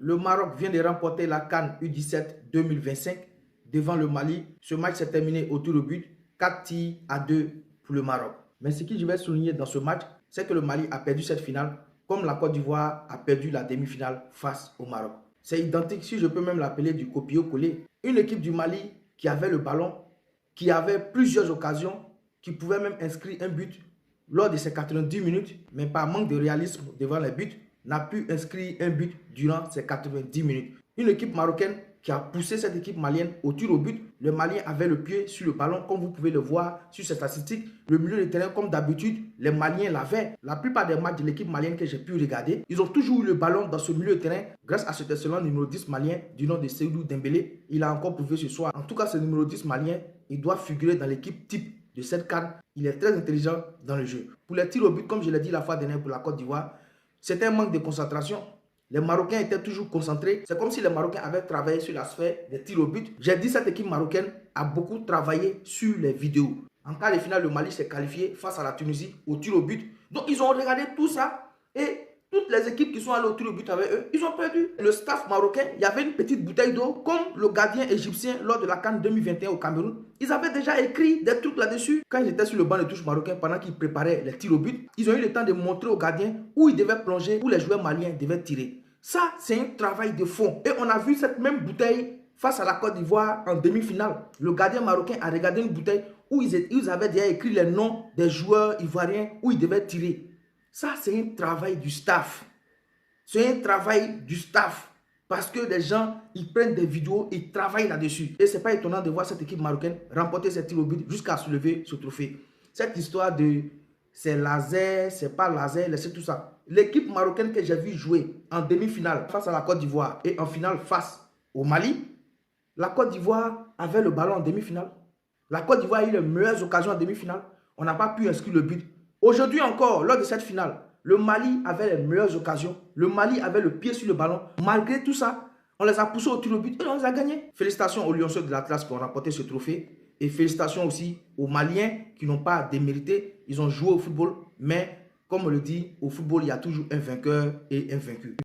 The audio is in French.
Le Maroc vient de remporter la CAN U17 2025 devant le Mali. Ce match s'est terminé au tir au but, 4-2 pour le Maroc. Mais ce que je vais souligner dans ce match, c'est que le Mali a perdu cette finale, comme la Côte d'Ivoire a perdu la demi-finale face au Maroc. C'est identique, si je peux même l'appeler du copier-coller. Une équipe du Mali qui avait le ballon, qui avait plusieurs occasions, qui pouvait même inscrire un but lors de ces 90 minutes, mais par manque de réalisme devant les buts, n'a pu inscrire un but durant ces 90 minutes. Une équipe marocaine qui a poussé cette équipe malienne au tir au but. Le Malien avait le pied sur le ballon, comme vous pouvez le voir sur ces statistiques. Le milieu de terrain, comme d'habitude, les Maliens l'avaient. La plupart des matchs de l'équipe malienne que j'ai pu regarder, ils ont toujours eu le ballon dans ce milieu de terrain grâce à cet excellent numéro 10 malien du nom de Seydou Dembélé. Il a encore prouvé ce soir. En tout cas, ce numéro 10 malien, il doit figurer dans l'équipe type de cette CAN. Il est très intelligent dans le jeu. Pour les tirs au but, comme je l'ai dit la fois dernière pour la Côte d'Ivoire, c'était un manque de concentration. Les Marocains étaient toujours concentrés. C'est comme si les Marocains avaient travaillé sur la sphère des tirs au but. J'ai dit cette équipe marocaine a beaucoup travaillé sur les vidéos. En quart de finale, le Mali s'est qualifié face à la Tunisie au tir au but. Donc ils ont regardé tout ça et toutes les équipes qui sont allées au tir au but avec eux, ils ont perdu. Le staff marocain, il y avait une petite bouteille d'eau, comme le gardien égyptien lors de la CAN 2021 au Cameroun. Ils avaient déjà écrit des trucs là-dessus. Quand j'étais sur le banc de touche marocain, pendant qu'ils préparaient les tirs au but, ils ont eu le temps de montrer aux gardiens où ils devaient plonger, où les joueurs maliens devaient tirer. Ça, c'est un travail de fond. Et on a vu cette même bouteille face à la Côte d'Ivoire en demi-finale. Le gardien marocain a regardé une bouteille où ils avaient déjà écrit les noms des joueurs ivoiriens où ils devaient tirer. Ça, c'est un travail du staff. C'est un travail du staff. Parce que les gens, ils prennent des vidéos, ils travaillent là-dessus. Et ce n'est pas étonnant de voir cette équipe marocaine remporter ses tirs au but jusqu'à soulever ce trophée. Cette histoire de c'est laser, c'est pas laser, laissez tout ça. L'équipe marocaine que j'ai vu jouer en demi-finale face à la Côte d'Ivoire et en finale face au Mali, la Côte d'Ivoire avait le ballon en demi-finale. La Côte d'Ivoire a eu les meilleures occasions en demi-finale. On n'a pas pu inscrire le but. Aujourd'hui encore, lors de cette finale, le Mali avait les meilleures occasions. Le Mali avait le pied sur le ballon. Malgré tout ça, on les a poussés au tir au but et on les a gagnés. Félicitations aux Lionceaux de l'Atlas qui ont remporté ce trophée. Et félicitations aussi aux Maliens qui n'ont pas démérité. Ils ont joué au football. Mais comme on le dit, au football, il y a toujours un vainqueur et un vaincu.